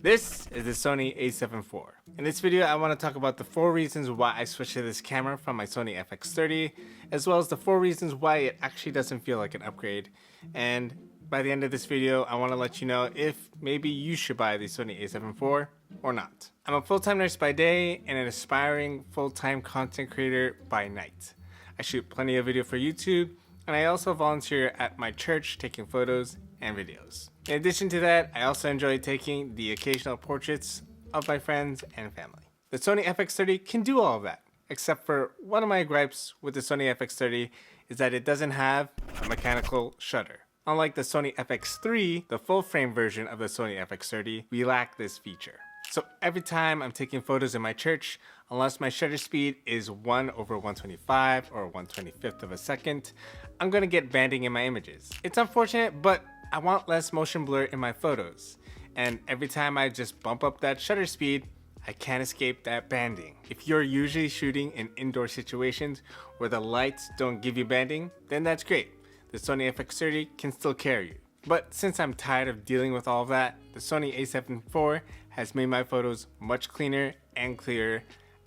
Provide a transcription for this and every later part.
This is the Sony A7 IV. In this video, I want to talk about the 4 reasons why I switched to this camera from my Sony FX30, as well as the 4 reasons why it actually doesn't feel like an upgrade. And by the end of this video, I want to let you know if maybe you should buy the Sony A7 IV or not. I'm a full-time nurse by day and an aspiring full-time content creator by night. I shoot plenty of video for YouTube, and I also volunteer at my church taking photos and videos. In addition to that, I also enjoy taking the occasional portraits of my friends and family. The Sony FX30 can do all of that, except for one of my gripes with the Sony FX30 is that it doesn't have a mechanical shutter. Unlike the Sony FX3, the full frame version of the Sony FX30, we lack this feature. So every time I'm taking photos in my church, unless my shutter speed is 1/125 or 1/25 of a second, I'm gonna get banding in my images. It's unfortunate, but I want less motion blur in my photos. And every time I just bump up that shutter speed, I can't escape that banding. If you're usually shooting in indoor situations where the lights don't give you banding, then that's great. The Sony FX30 can still carry you. But since I'm tired of dealing with all of that, the Sony A7 IV has made my photos much cleaner and clearer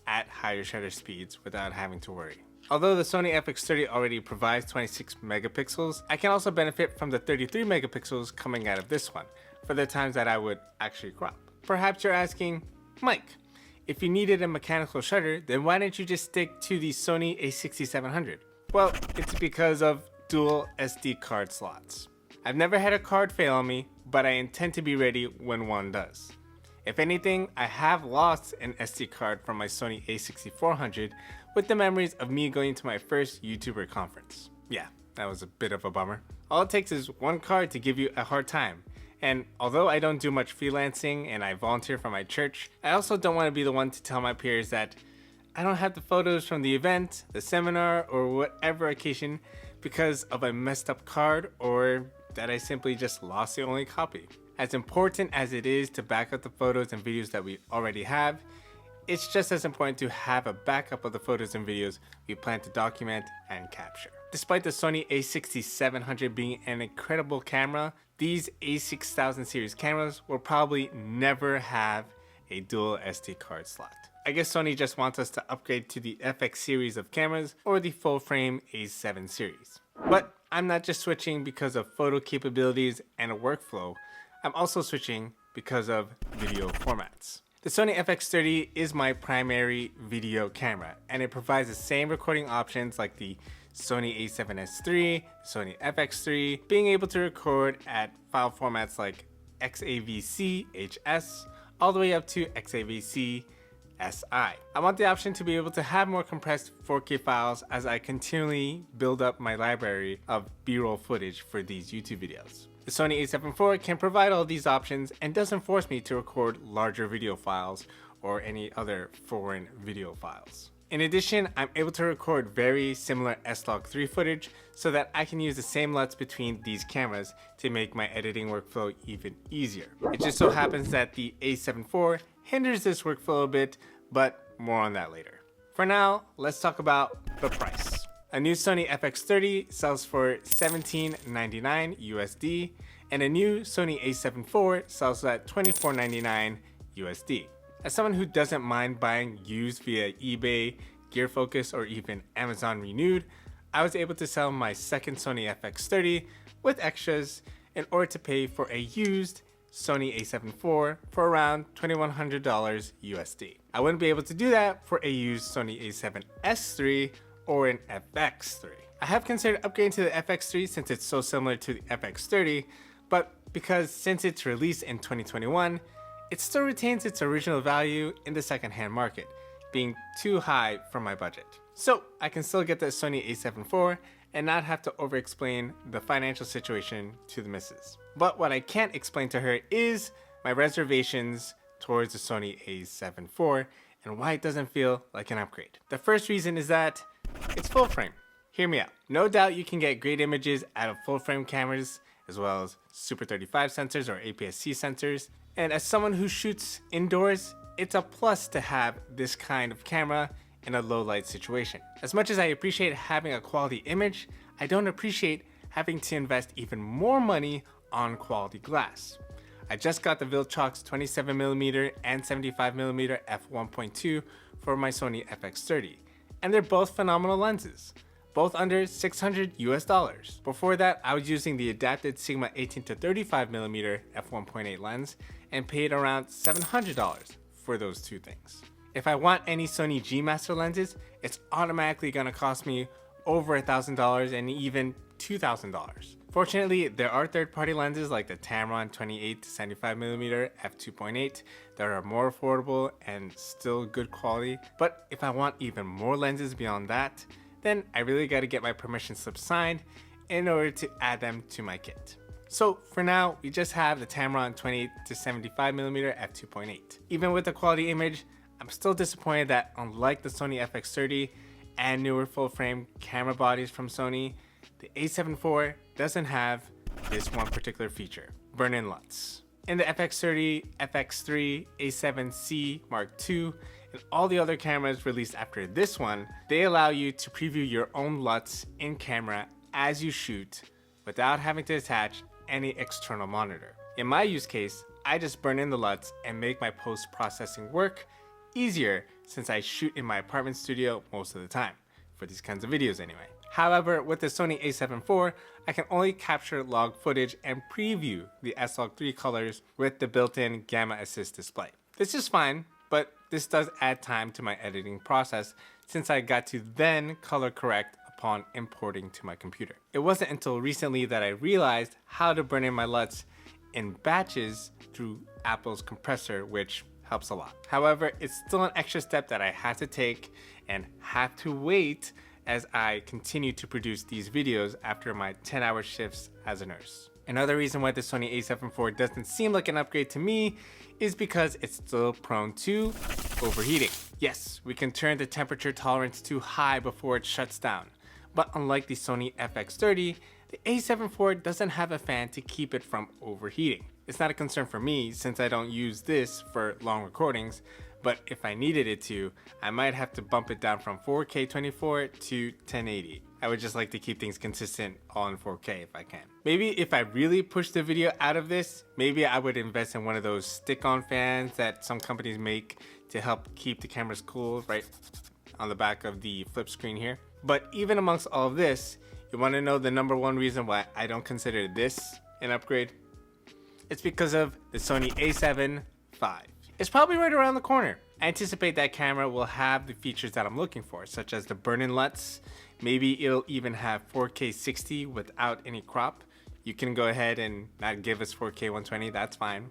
at higher shutter speeds without having to worry. Although the Sony FX30 already provides 26 megapixels, I can also benefit from the 33 megapixels coming out of this one for the times that I would actually crop. Perhaps you're asking, Mike, if you needed a mechanical shutter, then why don't you just stick to the Sony A6700? Well, it's because of dual SD card slots. I've never had a card fail on me, but I intend to be ready when one does. If anything, I have lost an SD card from my Sony A6400 with the memories of me going to my first YouTuber conference. Yeah, that was a bit of a bummer. All it takes is one card to give you a hard time. And although I don't do much freelancing and I volunteer for my church, I also don't want to be the one to tell my peers that I don't have the photos from the event, the seminar, or whatever occasion because of a messed up card or that I simply just lost the only copy. As important as it is to back up the photos and videos that we already have, it's just as important to have a backup of the photos and videos we plan to document and capture. Despite the Sony A6700 being an incredible camera, these A6000 series cameras will probably never have a dual SD card slot. I guess Sony just wants us to upgrade to the FX series of cameras or the full frame A7 series. But I'm not just switching because of photo capabilities and a workflow, I'm also switching because of video formats. The Sony FX30 is my primary video camera, and it provides the same recording options like the Sony A7S III, Sony FX3, being able to record at file formats like XAVC HS, all the way up to XAVC SI. I want the option to be able to have more compressed 4K files as I continually build up my library of B-roll footage for these YouTube videos. The Sony A7 IV can provide all these options and doesn't force me to record larger video files or any other foreign video files. In addition, I'm able to record very similar S-Log3 footage so that I can use the same LUTs between these cameras to make my editing workflow even easier. It just so happens that the A7 IV hinders this workflow a bit, but more on that later. For now, let's talk about the price. A new Sony FX30 sells for $17.99 USD, and a new Sony A7 IV sells at $24.99 USD. As someone who doesn't mind buying used via eBay, GearFocus, or even Amazon Renewed, I was able to sell my second Sony FX30 with extras in order to pay for a used Sony A7 IV for around $2,100 USD. I wouldn't be able to do that for a used Sony A7S III or an FX3. I have considered upgrading to the FX3 since it's so similar to the FX30, but because since its release in 2021, it still retains its original value in the secondhand market, being too high for my budget. So I can still get the Sony A7 IV and not have to over-explain the financial situation to the missus. But what I can't explain to her is my reservations towards the Sony A7 IV and why it doesn't feel like an upgrade. The first reason is that it's full frame. Hear me out. No doubt you can get great images out of full frame cameras as well as Super 35 sensors or APS-C sensors. And as someone who shoots indoors, it's a plus to have this kind of camera in a low light situation. As much as I appreciate having a quality image, I don't appreciate having to invest even more money on quality glass. I just got the Viltrox 27mm and 75mm f1.2 for my Sony FX30, and they're both phenomenal lenses, both under $600 US. Before that, I was using the adapted Sigma 18 to 35mm f1.8 lens and paid around $700 for those two things. If I want any Sony G Master lenses, it's automatically gonna cost me over $1,000 and even $2,000. Fortunately, there are third-party lenses like the Tamron 28 to 75mm f2.8 that are more affordable and still good quality. But if I want even more lenses beyond that, then I really gotta get my permission slip signed in order to add them to my kit. So for now, we just have the Tamron 28 to 75mm f2.8. Even with the quality image, I'm still disappointed that unlike the Sony FX30 and newer full-frame camera bodies from Sony, the A7IV doesn't have this one particular feature, burn-in LUTs. In the FX30, FX3, A7C Mark II, and all the other cameras released after this one, they allow you to preview your own LUTs in camera as you shoot without having to attach any external monitor. In my use case, I just burn in the LUTs and make my post-processing work easier since I shoot in my apartment studio most of the time, for these kinds of videos anyway. However, with the Sony A7IV, I can only capture log footage and preview the S-Log3 colors with the built-in Gamma Assist display. This is fine, but this does add time to my editing process since I got to then color correct upon importing to my computer. It wasn't until recently that I realized how to burn in my LUTs in batches through Apple's compressor, which helps a lot. However, it's still an extra step that I have to take and have to wait as I continue to produce these videos after my 10-hour shifts as a nurse. Another reason why the Sony A7IV doesn't seem like an upgrade to me is because it's still prone to overheating. Yes, we can turn the temperature tolerance too high before it shuts down, but unlike the Sony FX30, the A7IV doesn't have a fan to keep it from overheating. It's not a concern for me since I don't use this for long recordings, but if I needed it to, I might have to bump it down from 4K 24 to 1080. I would just like to keep things consistent all in 4K if I can. Maybe if I really push the video out of this, maybe I would invest in one of those stick-on fans that some companies make to help keep the cameras cool right on the back of the flip screen here. But even amongst all of this, you want to know the number one reason why I don't consider this an upgrade? It's because of the Sony A7IV. It's probably right around the corner. I anticipate that camera will have the features that I'm looking for, such as the burn-in LUTs. Maybe it'll even have 4K 60 without any crop. You can go ahead and not give us 4K 120, that's fine.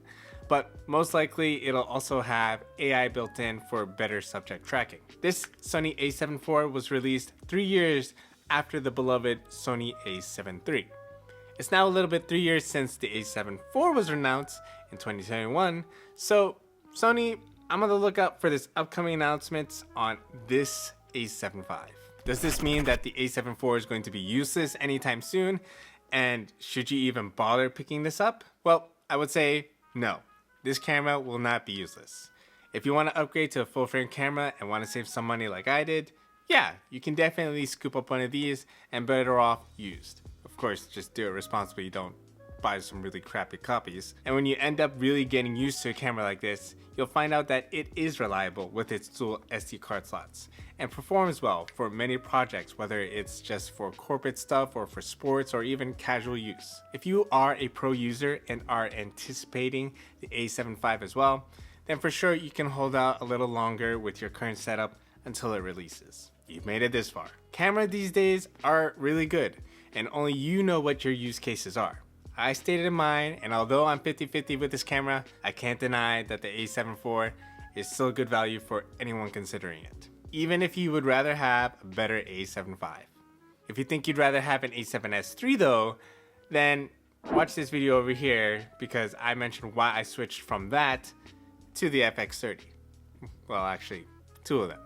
But most likely it'll also have AI built in for better subject tracking. This Sony A7IV was released 3 years after the beloved Sony A7 III. It's now a little bit 3 years since the A7IV was announced in 2021, so Sony, I'm on the lookout for this upcoming announcements on this A7V. Does this mean that the A7IV is going to be useless anytime soon? And should you even bother picking this up? Well, I would say no. This camera will not be useless. If you want to upgrade to a full frame camera and want to save some money like I did, yeah, you can definitely scoop up one of these and better off used. Of course, just do it responsibly. Don't buy some really crappy copies. And when you end up really getting used to a camera like this, you'll find out that it is reliable with its dual SD card slots and performs well for many projects, whether it's just for corporate stuff or for sports or even casual use. If you are a pro user and are anticipating the A7V as well, then for sure you can hold out a little longer with your current setup until it releases. You've made it this far. Cameras these days are really good, and only you know what your use cases are. I stated mine, and although I'm 50-50 with this camera, I can't deny that the A7IV is still good value for anyone considering it, even if you would rather have a better A7V. If you think you'd rather have an A7S III though, then watch this video over here because I mentioned why I switched from that to the FX30. Well, actually, two of them.